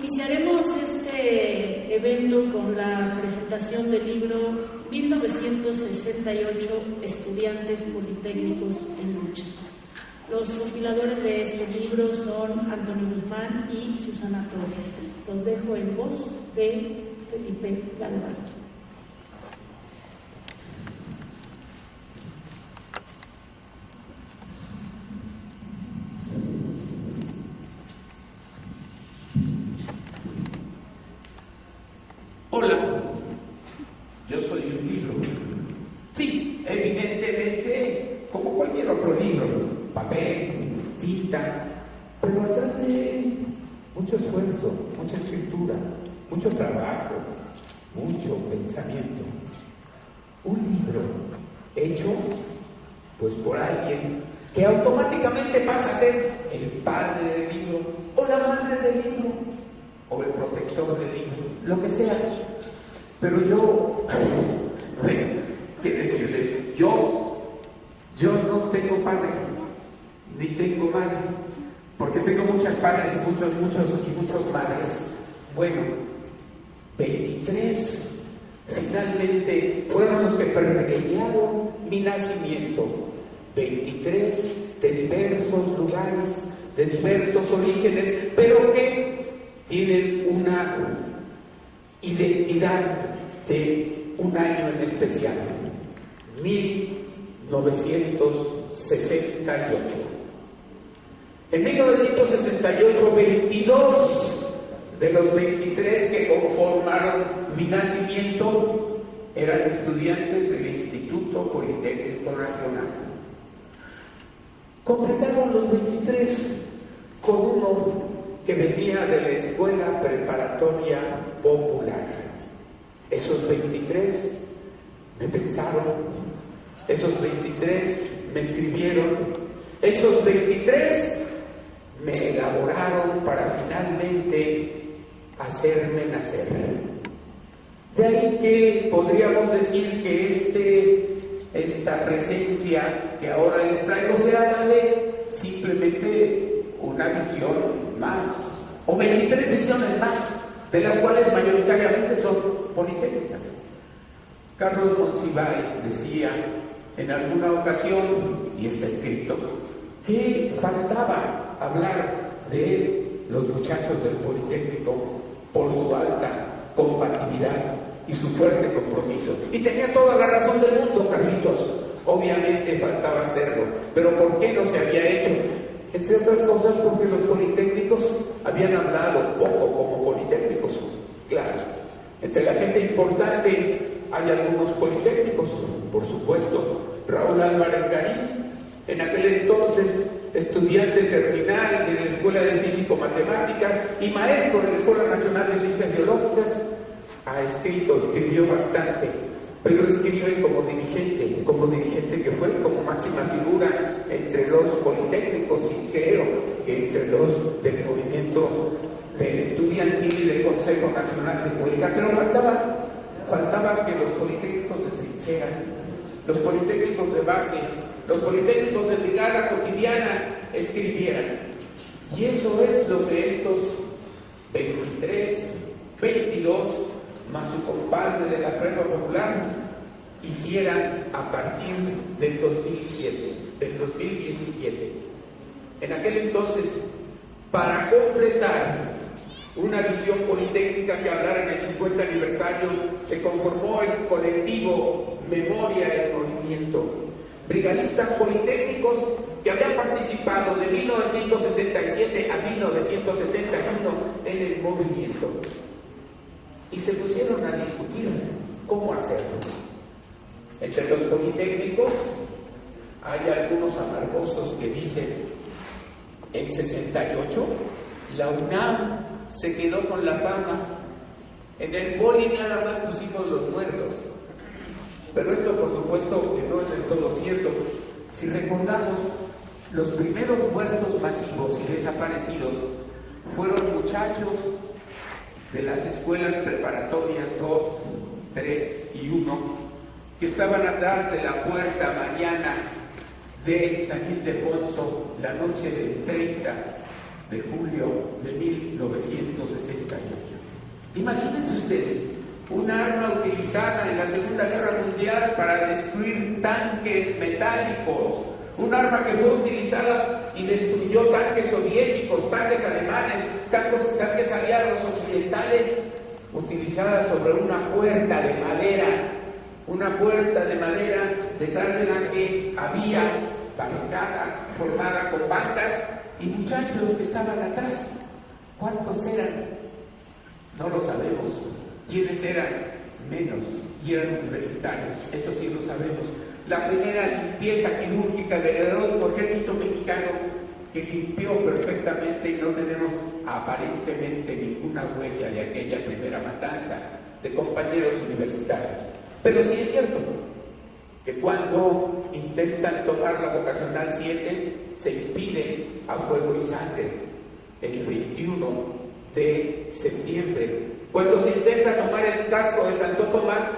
Iniciaremos este evento con la presentación del libro 1968, Estudiantes Politécnicos en Lucha. Los compiladores de este libro son Antonio Guzmán y Susana Torres. Los dejo en voz de Felipe Galván. Hola, yo soy un libro. Sí, evidentemente, como cualquier otro libro, papel, tinta, pero atrás de él, mucho esfuerzo, mucha escritura, mucho trabajo, mucho pensamiento. Un libro hecho, pues por alguien que automáticamente pasa a ser el padre del libro, o la madre del libro, o el protector del libro, lo que sea. Pero yo, ¿qué decirles? Yo no tengo padre, ni tengo madre, porque tengo muchas padres y muchos madres. Bueno, 23 finalmente fueron los que permearon mi nacimiento. 23 de diversos lugares, de diversos orígenes, pero que tienen una identidad de un año en especial, 1968. En 1968, 22 de los 23 que conformaron mi nacimiento eran estudiantes del Instituto Politécnico Nacional. Completaron los 23 con uno que venía de la Escuela Preparatoria Popular. Esos 23 me pensaron, esos 23 me escribieron, esos 23 me elaboraron para finalmente hacerme nacer. De ahí que podríamos decir que esta presencia que ahora les traigo será la de simplemente una visión más, o 23 visiones más, de las cuales mayoritariamente son politécnicas. Carlos Monsiváis decía en alguna ocasión, y está escrito, que faltaba hablar de los muchachos del Politécnico por su alta compatibilidad y su fuerte compromiso. Y tenía toda la razón del mundo, Carlitos. Obviamente faltaba hacerlo, pero ¿por qué no se había hecho? Entre otras cosas porque los politécnicos habían hablado poco como politécnicos. Claro, entre la gente importante hay algunos politécnicos, por supuesto, Raúl Álvarez Garín, en aquel entonces estudiante terminal de la Escuela de Físico-Matemáticas y maestro de la Escuela Nacional de Ciencias Biológicas, escribió bastante, pero escribe como dirigente que fue, como máxima figura entre los politécnicos y creo que entre los del movimiento estudiantil y del Consejo Nacional de Política, pero faltaba que los politécnicos de trinchera, los politécnicos de base, los politécnicos de brigada cotidiana escribieran. Y eso es lo que estos 23, 22, más su compadre de la Prepa Popular, hicieran a partir del 2017. En aquel entonces, para completar una visión politécnica que hablara en el 50 aniversario, se conformó el colectivo Memoria en Movimiento, brigadistas politécnicos que habían participado de 1967 a 1971 en el movimiento. Y se pusieron a discutir cómo hacerlo. Entre los politécnicos hay algunos amargosos que dicen: en 68 la UNAM se quedó con la fama, en el poli nada más pusimos los muertos. Pero esto por supuesto que no es del todo cierto. Si recordamos, los primeros muertos masivos y desaparecidos fueron muchachos de las escuelas preparatorias 2, 3 y 1, que estaban atrás de la puerta mañana de San Ildefonso la noche del 30 de julio de 1968. Imagínense ustedes, un arma utilizada en la Segunda Guerra Mundial para destruir tanques metálicos, un arma que fue utilizada y destruyó tanques soviéticos, tanques alemanes, tanques aliados occidentales, utilizada sobre una puerta de madera detrás de la que había barricada formada con bancas y muchachos que estaban atrás. ¿Cuántos eran? No lo sabemos. ¿Quiénes eran? Menos. Y eran universitarios. Eso sí lo sabemos. La primera limpieza quirúrgica del heroico ejército mexicano que limpió perfectamente y no tenemos aparentemente ninguna huella de aquella primera matanza de compañeros universitarios. Pero sí es cierto que cuando intentan tomar la vocacional 7 se impide a fuego y sangre el 21 de septiembre. Cuando se intenta tomar el casco de Santo Tomás,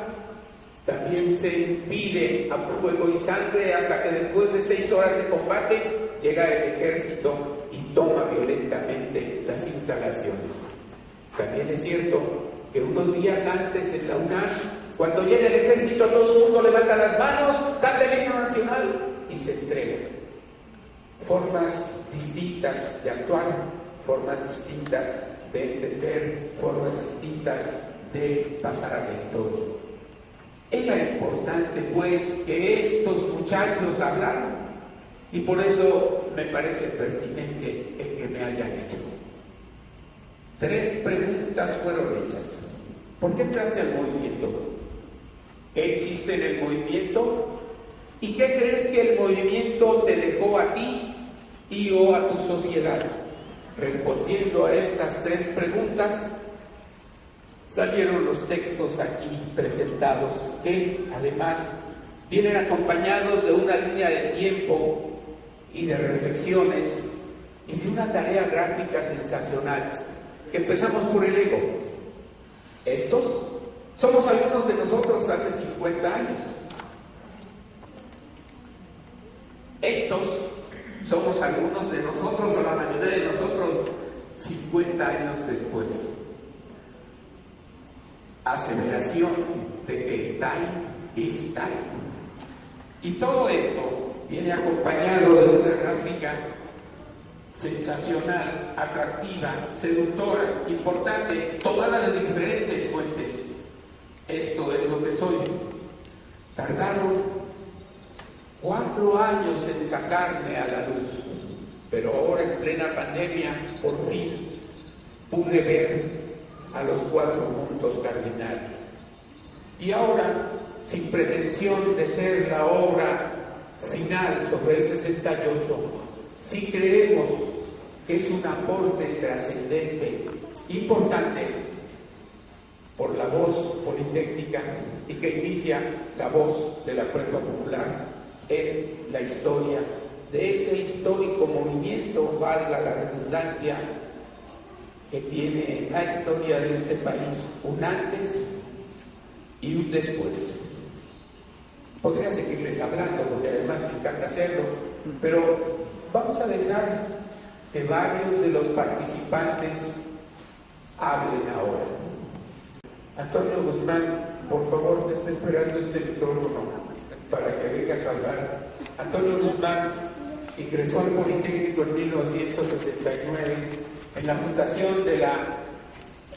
también se impide a fuego y sangre hasta que después de 6 horas de combate llega el ejército y toma violentamente las instalaciones. También es cierto que unos días antes en la UNAM, cuando llega el ejército, todo el mundo levanta las manos, canta el himno nacional y se entrega. Formas distintas de actuar, formas distintas de entender, formas distintas de pasar a la historia. Era importante, pues, que estos muchachos hablaran, y por eso me parece pertinente el que me hayan hecho. 3 preguntas fueron hechas. ¿Por qué entraste al movimiento? ¿Qué existe en el movimiento? ¿Y qué crees que el movimiento te dejó a ti y o a tu sociedad? Respondiendo a estas 3 preguntas, salieron los textos aquí presentados, que además vienen acompañados de una línea de tiempo y de reflexiones y de una tarea gráfica sensacional, que empezamos por el ego. Estos somos algunos de nosotros hace 50 años. Estos somos algunos de nosotros, o la mayoría de nosotros, 50 años después. Aseveración de que time is time. Y todo esto viene acompañado de una gráfica sensacional, atractiva, seductora, importante, tomada de diferentes fuentes. Esto es lo que soy. Tardaron 4 años en sacarme a la luz, pero ahora en plena pandemia, por fin, pude ver a los 4 puntos cardinales. Y ahora, sin pretensión de ser la obra final sobre el 68, sí creemos que es un aporte trascendente, importante, por la voz politécnica y que inicia la voz de la Prepa Popular en la historia de ese histórico movimiento, valga la redundancia, que tiene en la historia de este país un antes y un después. Podría seguirles hablando, porque además me encanta hacerlo, pero vamos a dejar que varios de los participantes hablen ahora. Antonio Guzmán, por favor, te está esperando este micrófono para que vengas a hablar. Antonio Guzmán ingresó al Politécnico en 1969 en la fundación de la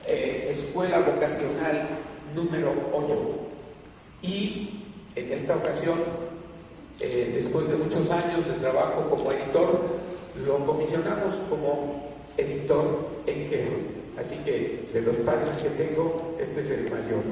Escuela Vocacional número 8. Y en esta ocasión, después de muchos años de trabajo como editor, lo comisionamos como editor en jefe. Así que, de los padres que tengo, este es el mayor.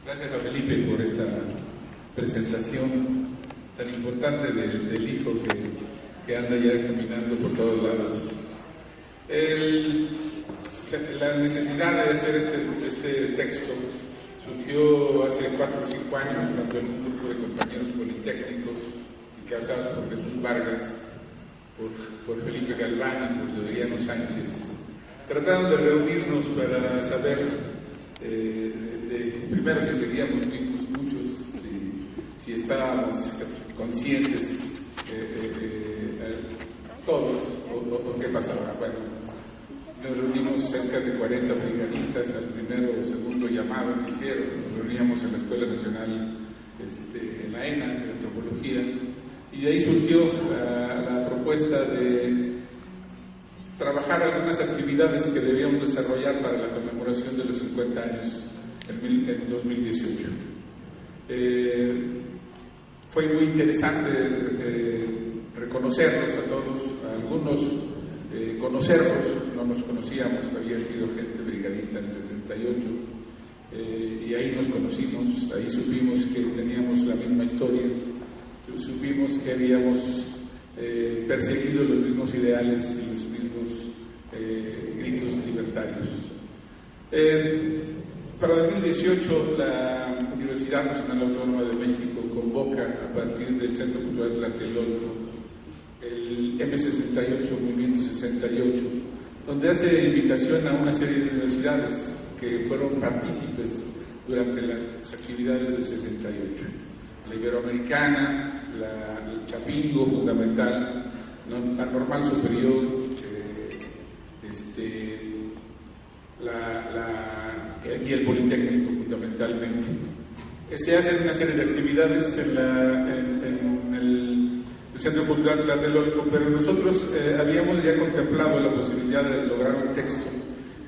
Gracias a Felipe por esta presentación tan importante del hijo que anda ya caminando por todos lados. La necesidad de hacer este texto surgió hace 4 o 5 años cuando en un grupo de compañeros politécnicos encabezados por Jesús Vargas, por Felipe Galván y por Severiano Sánchez trataron de reunirnos para saber, primero si seguíamos vivos muchos, si estábamos conscientes todos o qué pasaba. Bueno, nos reunimos cerca de 40 brigadistas al primero o segundo llamado que hicieron. Nos reuníamos en la Escuela Nacional, en la ENA, de Antropología, y de ahí surgió la propuesta de trabajar algunas actividades que debíamos desarrollar para la conmemoración de los 50 años en 2018. Fue muy interesante reconocernos a todos, a algunos conocernos, no nos conocíamos, había sido gente brigadista en el 68, y ahí nos conocimos, ahí supimos que teníamos la misma historia, supimos que habíamos perseguido los mismos ideales y los mismos gritos libertarios. Para 2018 la Universidad Nacional Autónoma de México convoca a partir del Centro Cultural Tlatelolco el M68, Movimiento 68, donde hace invitación a una serie de universidades que fueron partícipes durante las actividades del 68. La Iberoamericana, el Chapingo fundamental, la Normal Superior, y el Politécnico fundamentalmente. Se hacen una serie de actividades en el Centro Cultural Tlatelolco, pero nosotros habíamos ya contemplado la posibilidad de lograr un texto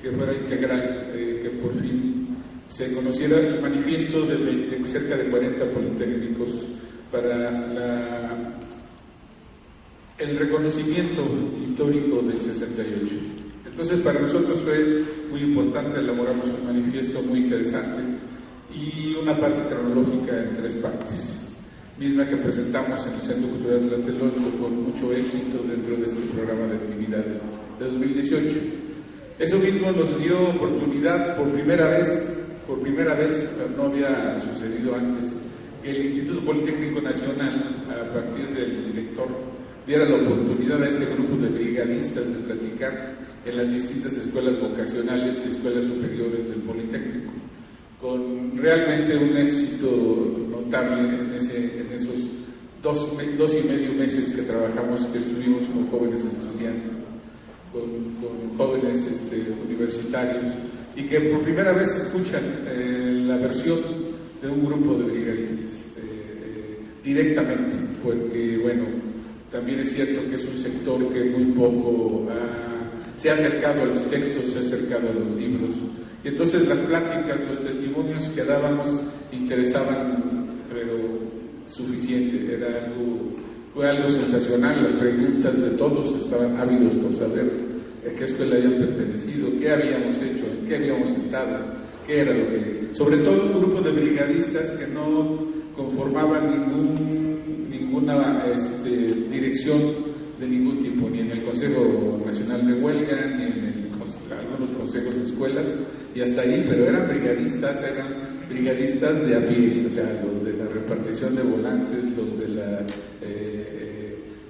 que fuera integral, que por fin se conociera el manifiesto de cerca de 40 politécnicos para el reconocimiento histórico del 68. Entonces, para nosotros fue muy importante, elaboramos un manifiesto muy interesante y una parte cronológica en 3 partes, misma que presentamos en el Centro Cultural Tlatelolco con mucho éxito dentro de este programa de actividades de 2018. Eso mismo nos dio oportunidad por primera vez, no había sucedido antes, que el Instituto Politécnico Nacional, a partir del director, diera la oportunidad a este grupo de brigadistas de platicar en las distintas escuelas vocacionales y escuelas superiores del Politécnico, con realmente un éxito notable en esos dos y medio meses que trabajamos, que estuvimos con jóvenes estudiantes, con jóvenes universitarios, y que por primera vez escuchan la versión de un grupo de brigadistas directamente, porque bueno, también es cierto que es un sector que muy poco se ha acercado a los textos, se ha acercado a los libros, y entonces las pláticas, los testimonios que dábamos interesaban, pero suficiente, fue algo sensacional. Las preguntas de todos estaban ávidos por saber a qué escuela habían pertenecido, qué habíamos hecho, en qué habíamos estado, qué era lo que... Sobre todo un grupo de brigadistas que no conformaban ninguna dirección de ningún tipo, ni en el Consejo Nacional de Huelga, ni en algunos consejos de escuelas, y hasta ahí, pero eran brigadistas de a pie, o sea, los de la repartición de volantes, los de la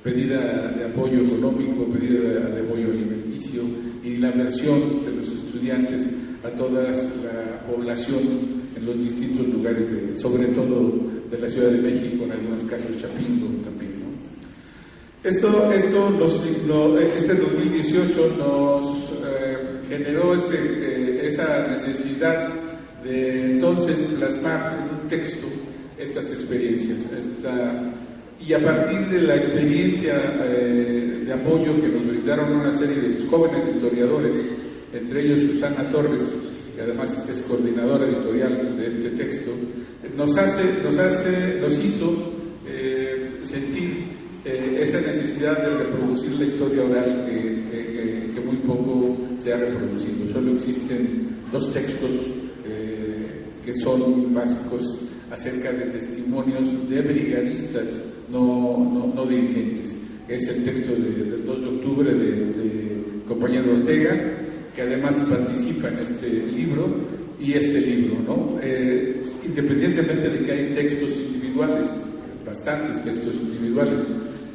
pedida de apoyo económico, pedida de apoyo alimenticio, y la versión de los estudiantes a toda la población en los distintos lugares, sobre todo de la Ciudad de México, en algunos casos Chapingo también, ¿no? Este 2018 nos generó esa necesidad de entonces plasmar en un texto estas experiencias, y a partir de la experiencia de apoyo que nos brindaron una serie de jóvenes historiadores, entre ellos Susana Torres, que además es coordinadora editorial de este texto, nos hizo sentir esa necesidad de reproducir la historia oral que muy poco se ha reproducido. Solo existen 2 textos que son básicos acerca de testimonios de brigadistas, no dirigentes. Es el texto del 2 de octubre de compañero Ortega, que además participa en este libro, y este libro, ¿no? Independientemente de que hay textos individuales, bastantes textos individuales,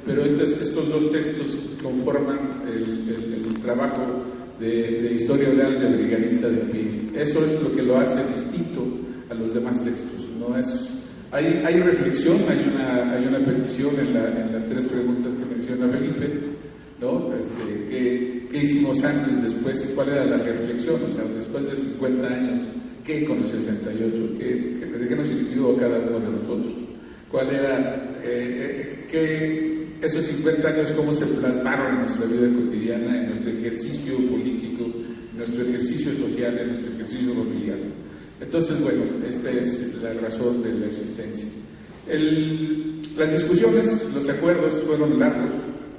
pero estos 2 textos conforman el trabajo de historia oral de brigadista de pie. Eso es lo que lo hace distinto a los demás textos. No es, hay reflexión, hay una petición en las 3 preguntas que menciona Felipe, ¿no? ¿Qué hicimos antes, después y cuál era la reflexión? O sea, después de 50 años, ¿qué con el 68? ¿De qué nos sirvió a cada uno de nosotros? ¿Cuál era, esos 50 años, cómo se plasmaron en nuestra vida cotidiana, en nuestro ejercicio político, en nuestro ejercicio social, en nuestro ejercicio familiar? Entonces, bueno, esta es la razón de la existencia. Las discusiones, los acuerdos fueron largos,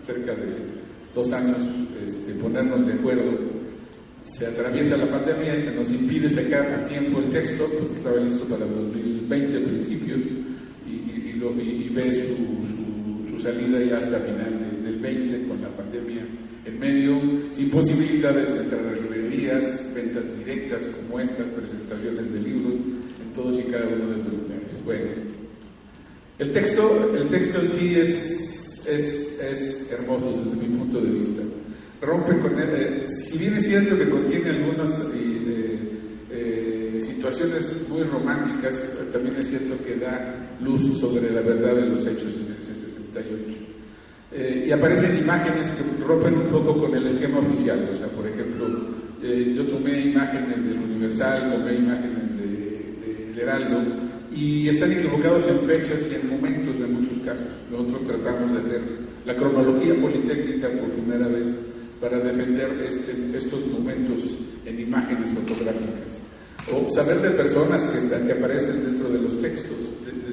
cerca de 2 años, ponernos de acuerdo. Se atraviesa la pandemia que nos impide sacar a tiempo el texto, pues estaba listo para 2020 principios y ve su salida ya hasta final del 20 con la pandemia en medio, sin posibilidades de entrar a librerías, ventas directas como estas, presentaciones de libros en todos y cada uno de los lugares. Bueno, el texto en sí es hermoso desde mi punto de vista. Rompe con él, si bien es cierto que contiene algunas situaciones muy románticas, también es cierto que da luz sobre la verdad de los hechos en ese 68. Y aparecen imágenes que rompen un poco con el esquema oficial. O sea, por ejemplo, yo tomé imágenes del Universal, tomé imágenes del Heraldo, y están equivocados en fechas y en momentos en muchos casos. Nosotros tratamos de hacer la cronología politécnica por primera vez para defender estos momentos en imágenes fotográficas. O saber de personas que aparecen dentro de los textos,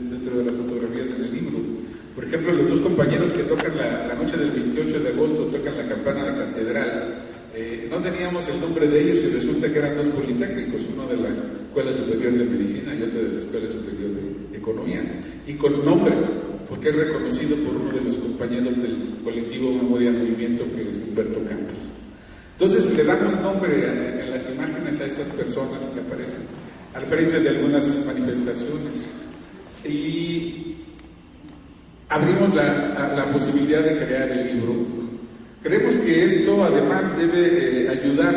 dentro de las fotografías en el libro. Por ejemplo, los 2 compañeros que tocan la noche del 28 de agosto, tocan la campana de la catedral, no teníamos el nombre de ellos y resulta que eran 2 politécnicos, uno de la Escuela Superior de Medicina y otro de la Escuela Superior de Economía, y con nombre, porque es reconocido por uno de los compañeros del colectivo Memoria Movimiento, que es Humberto Campos. Entonces le damos nombre en las imágenes a estas personas que aparecen al frente de algunas manifestaciones y abrimos la posibilidad de crear el libro. Creemos que esto además debe ayudar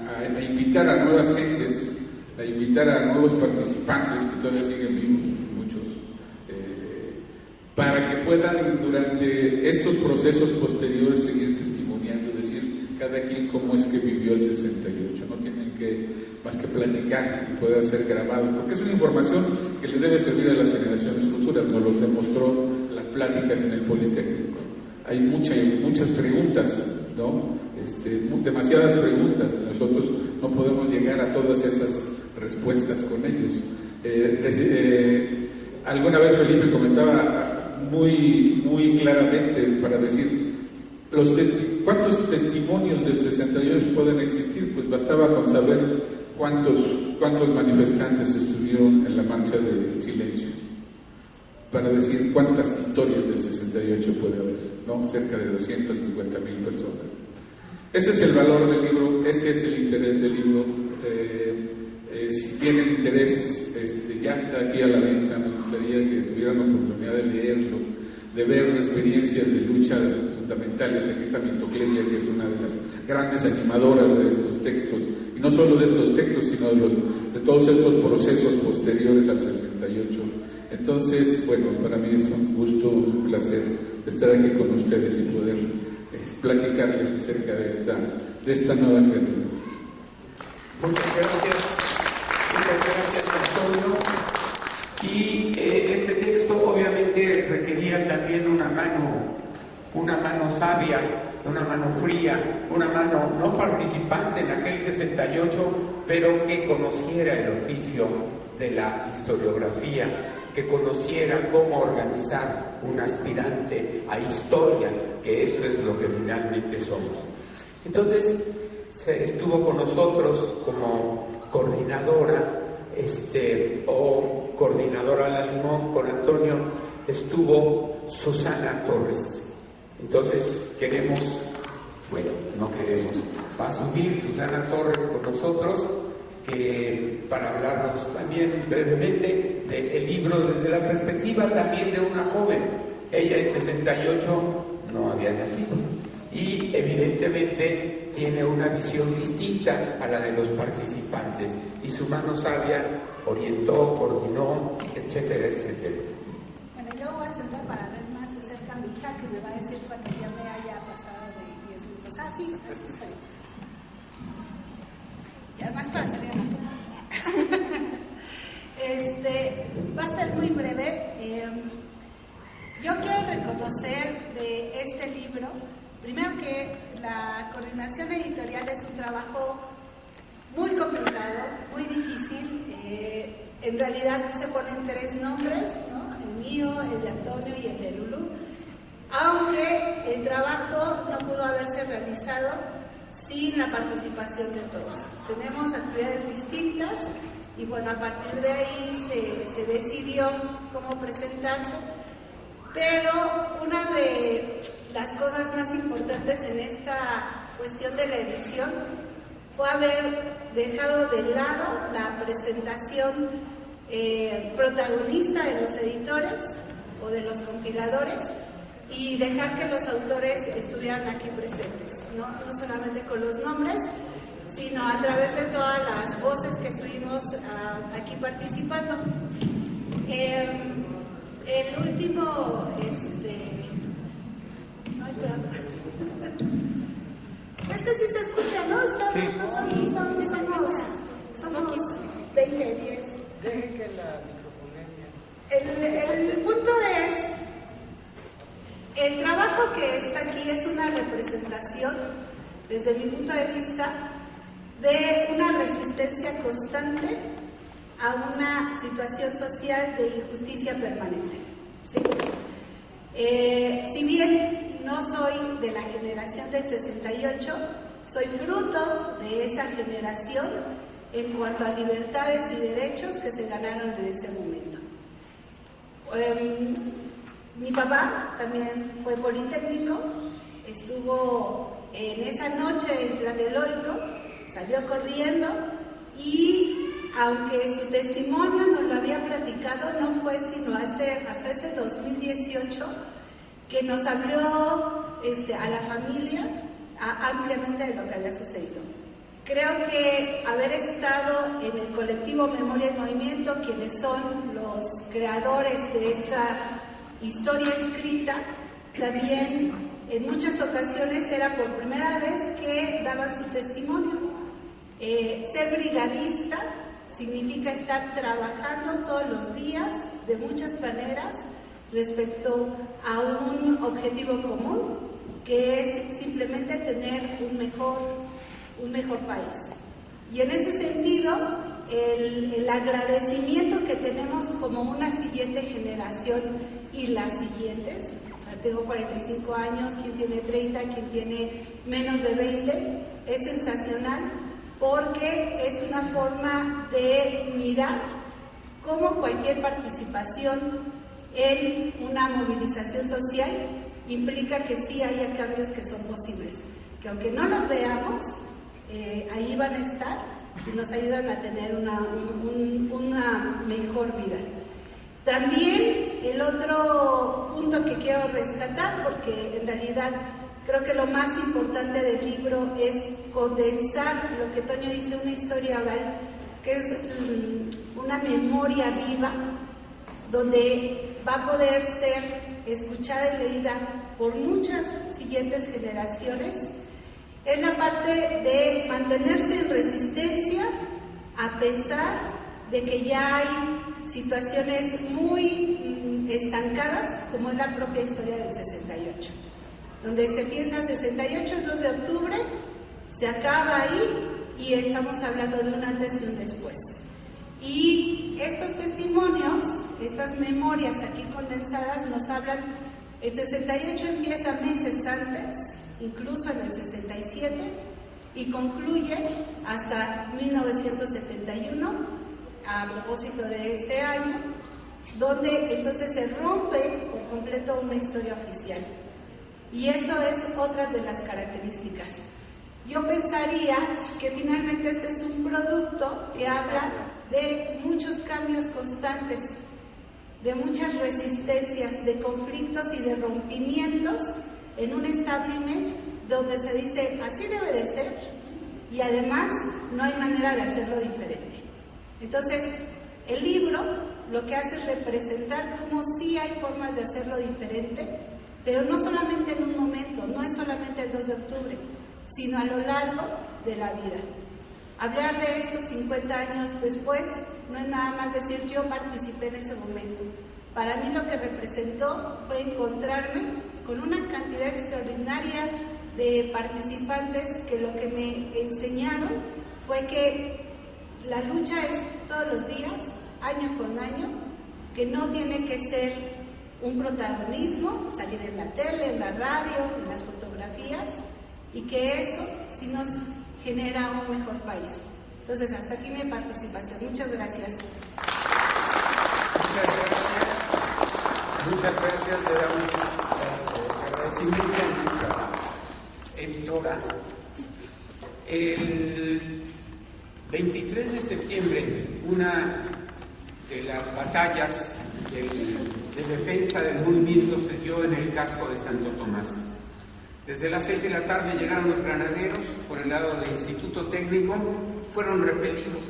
a invitar a nuevas gentes, a invitar a nuevos participantes que todavía siguen vivos, muchos, para que puedan durante estos procesos posteriores seguir testimoniando, es decir, cada quien cómo es que vivió el 68. No tienen más que platicar y pueda ser grabado, porque es una información que le debe servir a las generaciones futuras. Nos lo demostró las pláticas en el Politécnico. Hay muchas preguntas, ¿no? Demasiadas preguntas. Nosotros no podemos llegar a todas esas respuestas con ellos. Alguna vez Felipe comentaba muy claramente para decir ¿cuántos testimonios del 68 pueden existir? Pues bastaba con saber cuántos manifestantes estuvieron en la marcha del silencio para decir cuántas historias del 68 puede haber, ¿no? Cerca de 250,000 personas. Ese es el valor del libro, este es el interés del libro. Si tienen interés, ya está aquí a la venta. Me gustaría que tuvieran la oportunidad de leerlo, de ver experiencias de luchas fundamentales. Aquí está Mitocleia, que es una de las grandes animadoras de estos textos, y no solo de estos textos, sino de todos estos procesos posteriores al 68. Entonces, bueno, para mí es un gusto, un placer estar aquí con ustedes y poder platicarles acerca de esta nueva criatura. Muchas gracias Antonio. Y este texto obviamente requería también una mano sabia, una mano fría, una mano no participante en aquel 68, pero que conociera el oficio de la historiografía, que conociera cómo organizar un aspirante a historia, que eso es lo que finalmente somos. Entonces, estuvo con nosotros como coordinadora, o coordinadora al limón con Antonio, estuvo Susana Torres. Entonces va a subir Susana Torres con nosotros, para hablarnos también brevemente del libro desde la perspectiva también de una joven. Ella en 68 no había nacido y evidentemente tiene una visión distinta a la de los participantes y su mano sabia orientó, coordinó, etcétera, etcétera. Bueno, yo voy a sentar para ver más de cerca a mi hija, que me va a decir cuando ya me haya pasado de 10 minutos. Ah, sí, así está bien. Y además para salir a va a ser muy breve. Yo quiero reconocer de este libro, primero que la coordinación editorial es un trabajo muy complicado, muy difícil. En realidad se ponen 3 nombres, ¿no? El mío, el de Antonio y el de Lulú, aunque el trabajo no pudo haberse realizado sin la participación de todos. Tenemos actividades distintas y bueno, a partir de ahí se decidió cómo presentarse, pero una de las cosas más importantes en esta cuestión de la edición fue haber dejado de lado la presentación protagonista de los editores o de los compiladores y dejar que los autores estuvieran aquí presentes, no solamente con los nombres, sino a través de todas las voces que estuvimos aquí participando. El último, este sí se escucha, ¿no? Somos 20, 10. Deje que la microfonería. El punto es, el trabajo que está aquí es una representación, desde mi punto de vista, de una resistencia constante a una situación social de injusticia permanente. ¿Sí? Si bien no soy de la generación del 68, soy fruto de esa generación en cuanto a libertades y derechos que se ganaron en ese momento. Mi papá también fue politécnico, estuvo en esa noche en Tlatelolco, salió corriendo y aunque su testimonio nos lo había platicado, no fue sino hasta ese 2018 que nos habló a la familia ampliamente de lo que había sucedido. Creo que haber estado en el colectivo Memoria y Movimiento, quienes son los creadores de esta historia escrita, también en muchas ocasiones era por primera vez que daban su testimonio. Ser brigadista significa estar trabajando todos los días de muchas maneras respecto a un objetivo común, que es simplemente tener un mejor país. Y en ese sentido, el agradecimiento que tenemos como una siguiente generación y las siguientes, o sea, tengo 45 años, quien tiene 30, quien tiene menos de 20, es sensacional, porque es una forma de mirar cómo cualquier participación en una movilización social implica que sí haya cambios que son posibles, que aunque no los veamos, ahí van a estar y nos ayudan a tener una mejor vida. También el otro punto que quiero rescatar, porque en realidad creo que lo más importante del libro es condensar lo que Toño dice, una historia oral, que es una memoria viva, donde va a poder ser escuchada y leída por muchas siguientes generaciones. Es la parte de mantenerse en resistencia a pesar de que ya hay situaciones muy estancadas, como es la propia historia del 68, donde se piensa 68 es 2 de octubre, se acaba ahí y estamos hablando de un antes y un después. Y estos testimonios, estas memorias aquí condensadas nos hablan, el 68 empieza meses antes, incluso en el 67, y concluye hasta 1971, a propósito de este año, donde entonces se rompe por completo una historia oficial. Y eso es otra de las características. Yo pensaría que finalmente este es un producto que habla de muchos cambios constantes, de muchas resistencias, de conflictos y de rompimientos en un establishment donde se dice así debe de ser y además no hay manera de hacerlo diferente. Entonces, el libro lo que hace es representar cómo sí hay formas de hacerlo diferente, pero no solamente en un momento, no es solamente el 2 de octubre, sino a lo largo de la vida. Hablar de esto 50 años después no es nada más decir yo participé en ese momento. Para mí lo que representó fue encontrarme con una cantidad extraordinaria de participantes que lo que me enseñaron fue que la lucha es todos los días, año con año, que no tiene que ser un protagonismo, salir en la tele, en la radio, en las fotografías, y que eso sí nos genera un mejor país. Entonces, hasta aquí mi participación. Muchas gracias. Muchas gracias. Le damos agradecimiento a nuestra editora. El 23 de septiembre, una de las batallas de defensa del movimiento se dio en el casco de Santo Tomás. Desde las 6 de la tarde llegaron los granaderos por el lado del Instituto Técnico, fueron repelidos.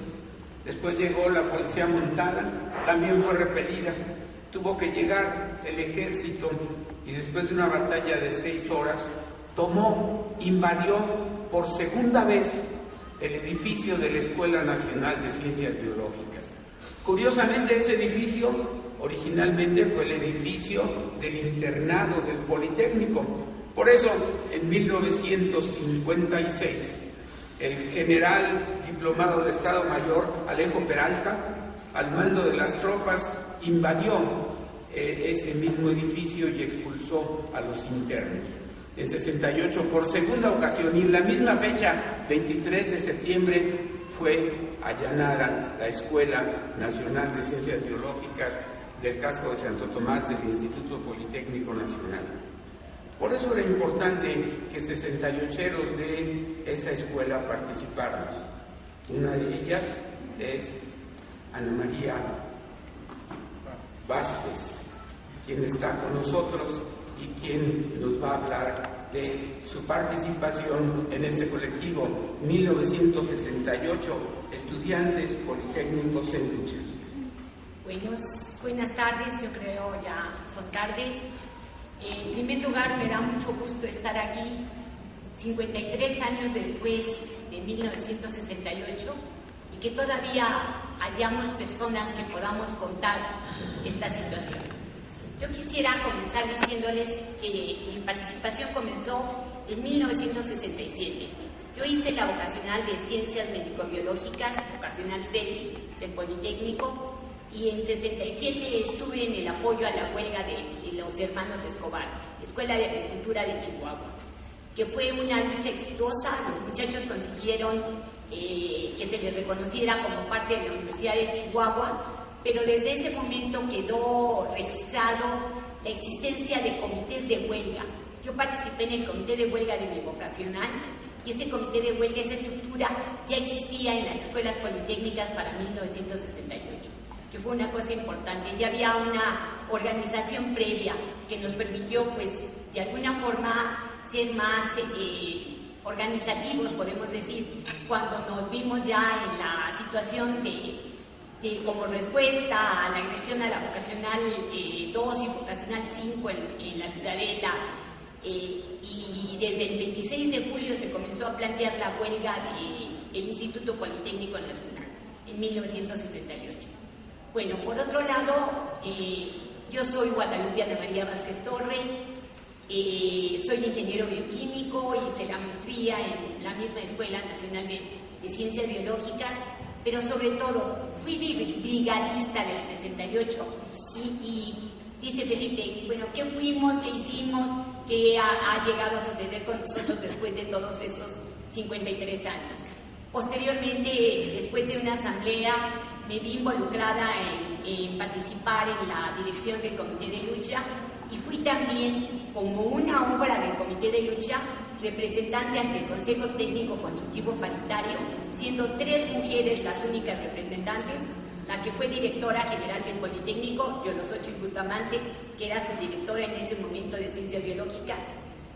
Después llegó la policía montada, también fue repelida. Tuvo que llegar el ejército y después de una batalla de 6 horas, invadió por segunda vez el edificio de la Escuela Nacional de Ciencias Biológicas. Curiosamente, ese edificio originalmente fue el edificio del internado del Politécnico. Por eso, en 1956, el general diplomado de Estado Mayor, Alejo Peralta, al mando de las tropas, invadió ese mismo edificio y expulsó a los internos. En 68, por segunda ocasión, y en la misma fecha, 23 de septiembre, fue allanada la Escuela Nacional de Ciencias Biológicas del casco de Santo Tomás del Instituto Politécnico Nacional. Por eso era importante que 68eros de esa escuela participáramos. Una de ellas es Ana María Vázquez, quien está con nosotros y quien nos va a hablar de su participación en este colectivo 1968, Estudiantes Politécnicos en Lucha. Buenas tardes, yo creo ya son tardes. En primer lugar, me da mucho gusto estar aquí 53 años después de 1968 y que todavía hayamos personas que podamos contar esta situación. Yo quisiera comenzar diciéndoles que mi participación comenzó en 1967. Yo hice la vocacional de Ciencias Médico-Biológicas, vocacional 6 del Politécnico, y en 67 estuve en el apoyo a la huelga de los hermanos Escobar, Escuela de Agricultura de Chihuahua, que fue una lucha exitosa. Los muchachos consiguieron que se les reconociera como parte de la Universidad de Chihuahua, pero desde ese momento quedó registrado la existencia de comités de huelga. Yo participé en el comité de huelga de mi vocacional y ese comité de huelga, esa estructura ya existía en las escuelas politécnicas para 1968, que fue una cosa importante. Ya había una organización previa que nos permitió, pues, de alguna forma ser más organizativos, podemos decir, cuando nos vimos ya en la situación de como respuesta a la agresión a la vocacional 2 y vocacional 5 en la Ciudadela, y desde el 26 de julio se comenzó a plantear la huelga del Instituto Politécnico Nacional en 1968. Bueno, por otro lado, yo soy Guadalupe Ana María Vázquez Torre, soy ingeniero bioquímico, hice la maestría en la misma Escuela Nacional de Ciencias Biológicas, pero sobre todo fui brigadista del 68 y dice Felipe, bueno, ¿qué fuimos, qué hicimos, qué ha llegado a suceder con nosotros después de todos esos 53 años? Posteriormente, después de una asamblea, me vi involucrada en participar en la dirección del Comité de Lucha y fui también, como una obra del Comité de Lucha, representante ante el Consejo Técnico Consultivo Paritario, siendo 3 mujeres las únicas representantes, la que fue directora general del Politécnico, Yolosochitl Bustamante, que era su directora en ese momento de Ciencias Biológicas,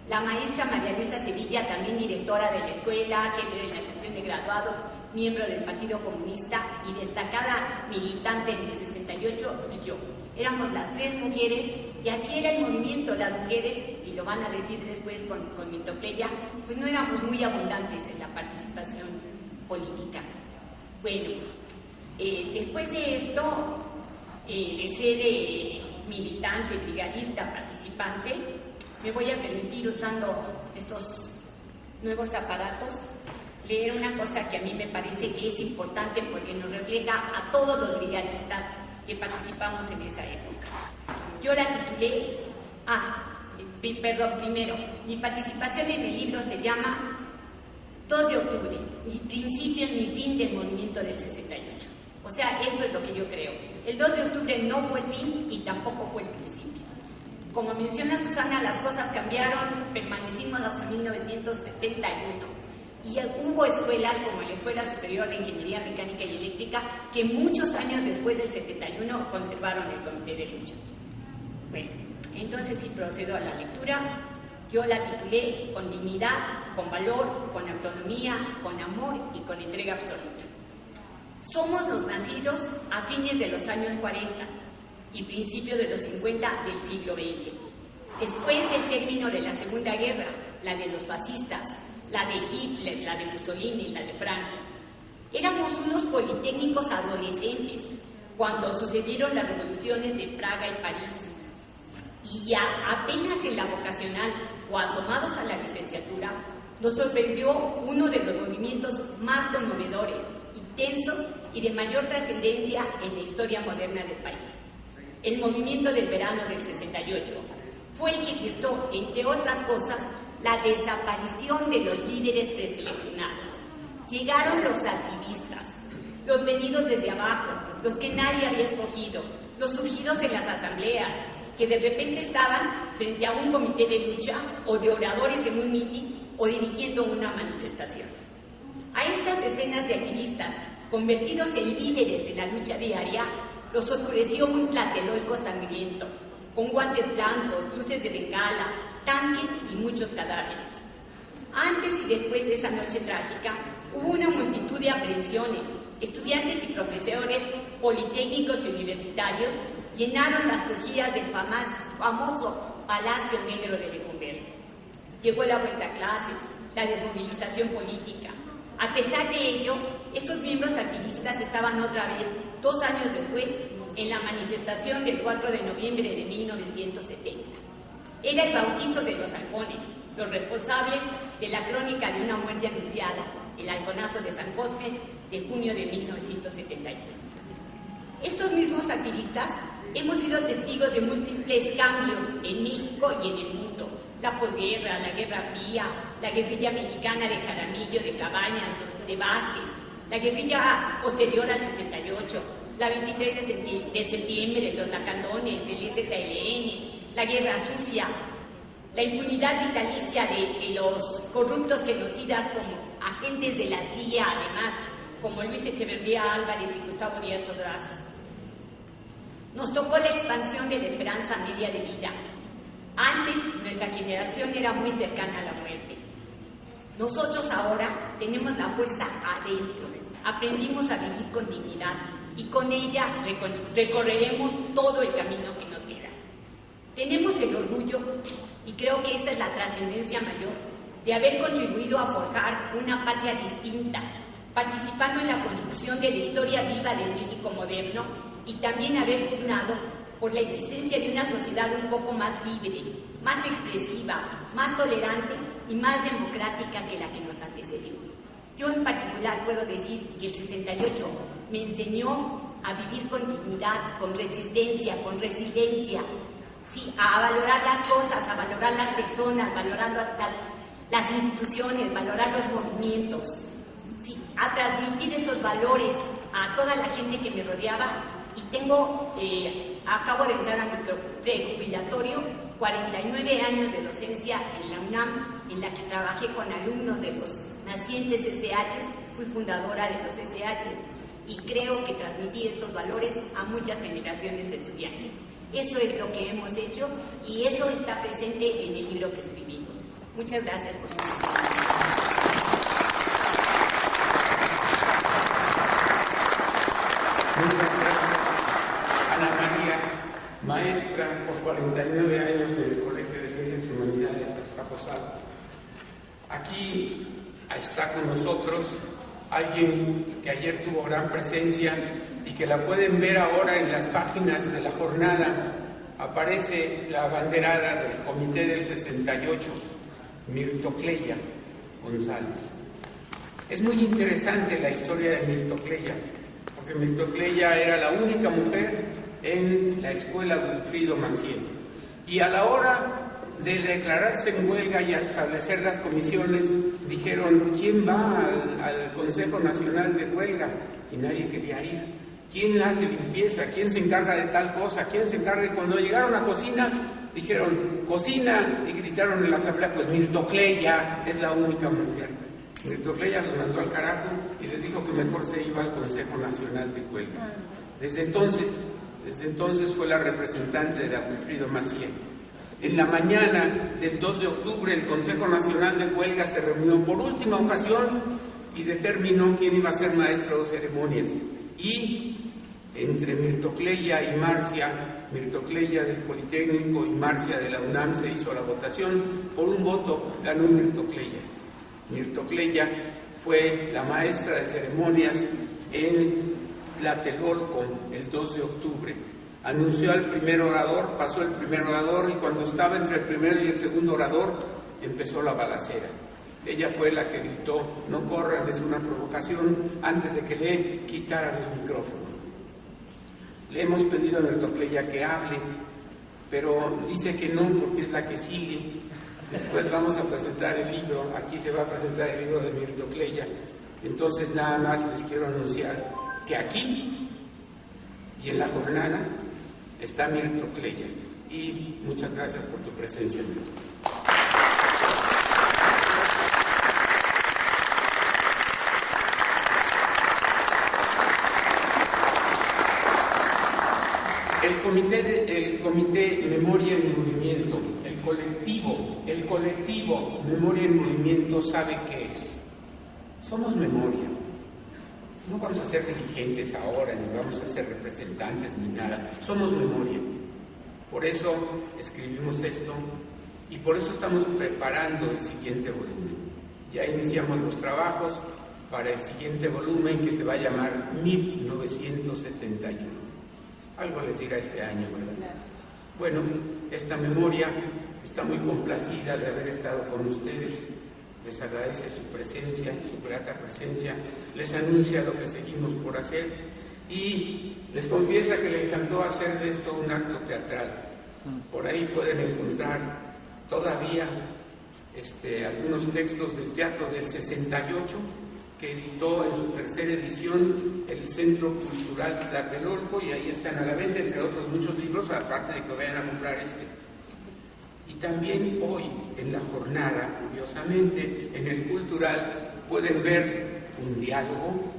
La maestra María Luisa Sevilla, también directora de la escuela, jefe de la sección de graduados, miembro del Partido Comunista y destacada militante en el 68, y yo. Éramos las 3 mujeres, y así era el movimiento. Las mujeres, y lo van a decir después con Mitocleya, pues no éramos muy abundantes en la participación política. Bueno, después de esto, de ser militante, brigadista, participante, me voy a permitir, usando estos nuevos aparatos, leer una cosa que a mí me parece que es importante porque nos refleja a todos los brigadistas que participamos en esa época. Yo la titulé, primero, mi participación en el libro se llama 2 de octubre, ni principio ni fin del movimiento del 68. O sea, eso es lo que yo creo. El 2 de octubre no fue el fin y tampoco fue el principio. Como menciona Susana, las cosas cambiaron, permanecimos hasta 1971. Y hubo escuelas como la Escuela Superior de Ingeniería Mecánica y Eléctrica que muchos años después del 71 conservaron el comité de lucha. Bueno, entonces sí procedo a la lectura. Yo la titulé Con dignidad, con valor, con autonomía, con amor y con entrega absoluta. Somos los nacidos a fines de los años 40 y principios de los 50 del siglo XX. Después del término de la Segunda Guerra, la de los fascistas, la de Hitler, la de Mussolini, la de Franco. Éramos unos politécnicos adolescentes cuando sucedieron las revoluciones de Praga y París. Y ya apenas en la vocacional o asomados a la licenciatura, nos sorprendió uno de los movimientos más conmovedores, intensos y de mayor trascendencia en la historia moderna del país. El movimiento del verano del 68 fue el que gestó, entre otras cosas, la desaparición de los líderes preseleccionados. Llegaron los activistas, los venidos desde abajo, los que nadie había escogido, los surgidos en las asambleas, que de repente estaban frente a un comité de lucha o de oradores en un mitin o dirigiendo una manifestación. A estas decenas de activistas, convertidos en líderes de la lucha diaria, los oscureció un tlatelolco sangriento, con guantes blancos, luces de bengala, tanques y muchos cadáveres. Antes y después de esa noche trágica, hubo una multitud de aprehensiones. Estudiantes y profesores, politécnicos y universitarios llenaron las crujías del famoso Palacio Negro de Lecumberri. Llegó la vuelta a clases, la desmovilización política. A pesar de ello, estos miembros activistas estaban otra vez, 2 años después, en la manifestación del 4 de noviembre de 1970. Era el bautizo de los halcones, los responsables de la crónica de una muerte anunciada, el halconazo de San Cosme de junio de 1971. Estos mismos activistas hemos sido testigos de múltiples cambios en México y en el mundo. La posguerra, la Guerra Fría, la guerrilla mexicana de Jaramillo, de Cabañas, de Vázquez, la guerrilla posterior al 68, la 23 de septiembre, los lacandones, el EZLN, la guerra sucia, la impunidad vitalicia de los corruptos genocidas como agentes de la CIA, además, como Luis Echeverría Álvarez y Gustavo Díaz Ordaz. Nos tocó la expansión de la esperanza media de vida. Antes, nuestra generación era muy cercana a la muerte. Nosotros ahora tenemos la fuerza adentro. Aprendimos a vivir con dignidad y con ella recorreremos todo el camino que nos queda. Tenemos el orgullo, y creo que esa es la trascendencia mayor, de haber contribuido a forjar una patria distinta, participando en la construcción de la historia viva del México moderno y también haber pugnado por la existencia de una sociedad un poco más libre, más expresiva, más tolerante y más democrática que la que nos antecedió. Yo en particular puedo decir que el 68 me enseñó a vivir con dignidad, con resistencia, con resiliencia, sí, a valorar las cosas, a valorar las personas, valorar las instituciones, valorar los movimientos, sí, a transmitir esos valores a toda la gente que me rodeaba. Y acabo de entrar a mi prejubilatorio, 49 años de docencia en la UNAM, en la que trabajé con alumnos de los nacientes SH, fui fundadora de los SH y creo que transmití estos valores a muchas generaciones de estudiantes. Eso es lo que hemos hecho y eso está presente en el libro que escribimos. Muchas gracias por la Muchas gracias, Ana María, maestra por 49 años en el Colegio de Ciencias y Humanidades Azcapotzalco. Aquí está con nosotros alguien que ayer tuvo gran presencia y que la pueden ver ahora en las páginas de la jornada. Aparece la abanderada del Comité del 68, Mirtocleya González. Es muy interesante la historia de Mirtocleya, porque Mirtocleya era la única mujer en la escuela Wilfrido Maciel. Y a la hora de declararse en huelga y a establecer las comisiones, dijeron: ¿quién va al Consejo Nacional de Huelga? Y nadie quería ir. ¿Quién hace limpieza? ¿Quién se encarga de tal cosa? ¿Quién se encarga? Y cuando llegaron a cocina, dijeron: cocina, y gritaron en la asamblea: pues Mirtocleya es la única mujer. Mirtocleya los mandó al carajo y les dijo que mejor se iba al Consejo Nacional de Huelga. Desde entonces fue la representante de la Wilfrido Maciel. En la mañana del 2 de octubre el Consejo Nacional de Huelga se reunió por última ocasión y determinó quién iba a ser maestro de ceremonias. Y entre Mirtocleya y Marcia, Mirtocleya del Politécnico y Marcia de la UNAM, se hizo la votación. Por un voto ganó Mirtocleya. Mirtocleya fue la maestra de ceremonias en Tlatelolco el 2 de octubre. Anunció al primer orador, pasó el primer orador, y cuando estaba entre el primero y el segundo orador empezó la balacera. Ella fue la que gritó: no corran, es una provocación, antes de que le quitaran el micrófono. Le hemos pedido a Mirtocleya que hable, pero dice que no, porque es la que sigue. Después vamos a presentar el libro, aquí se va a presentar el libro de Mirtocleya. Entonces nada más les quiero anunciar que aquí y en la jornada está Mirtocleya. Y muchas gracias por tu presencia, Mirtocleya. El comité Memoria en Movimiento, el colectivo Memoria en Movimiento sabe qué es. Somos memoria. No vamos a ser dirigentes ahora, ni vamos a ser representantes, ni nada. Somos memoria. Por eso escribimos esto y por eso estamos preparando el siguiente volumen. Ya iniciamos los trabajos para el siguiente volumen, que se va a llamar 1971. Algo les dirá ese año, ¿verdad? Bueno, esta memoria está muy complacida de haber estado con ustedes. Les agradece su presencia, su grata presencia. Les anuncia lo que seguimos por hacer y les confiesa que le encantó hacer de esto un acto teatral. Por ahí pueden encontrar todavía algunos textos del teatro del 68 que editó en su tercera edición el Centro Cultural Tlatelolco, y ahí están a la venta, entre otros muchos libros, aparte de que vayan a comprar Y también hoy, en la jornada, curiosamente, en el cultural, pueden ver un diálogo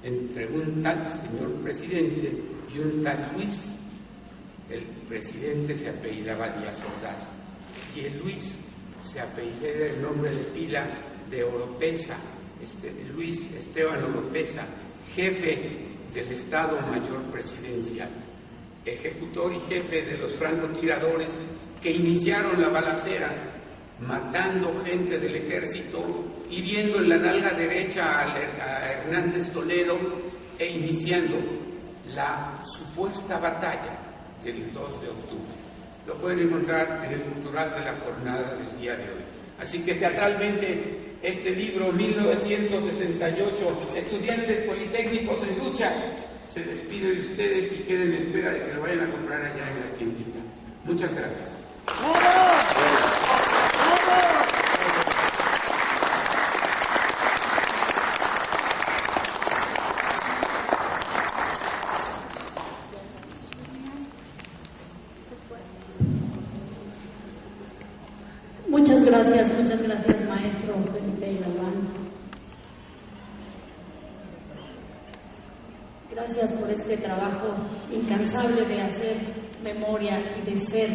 entre un tal señor presidente y un tal Luis. El presidente se apellidaba Díaz Ordaz y el Luis se apellida el nombre de pila de Oropesa, Luis Esteban Oropesa, jefe del Estado Mayor Presidencial, ejecutor y jefe de los francotiradores que iniciaron la balacera, matando gente del ejército, hiriendo en la nalga derecha a Hernández Toledo e iniciando la supuesta batalla del 2 de octubre. Lo pueden encontrar en el cultural de la jornada del día de hoy. Así que teatralmente, este libro, 1968, Estudiantes Politécnicos en Lucha, se despide de ustedes y queden en espera de que lo vayan a comprar allá en la tiendita. Muchas gracias. Muchas gracias, maestro Felipe Galván. Gracias por este trabajo incansable de hacer memoria y de ser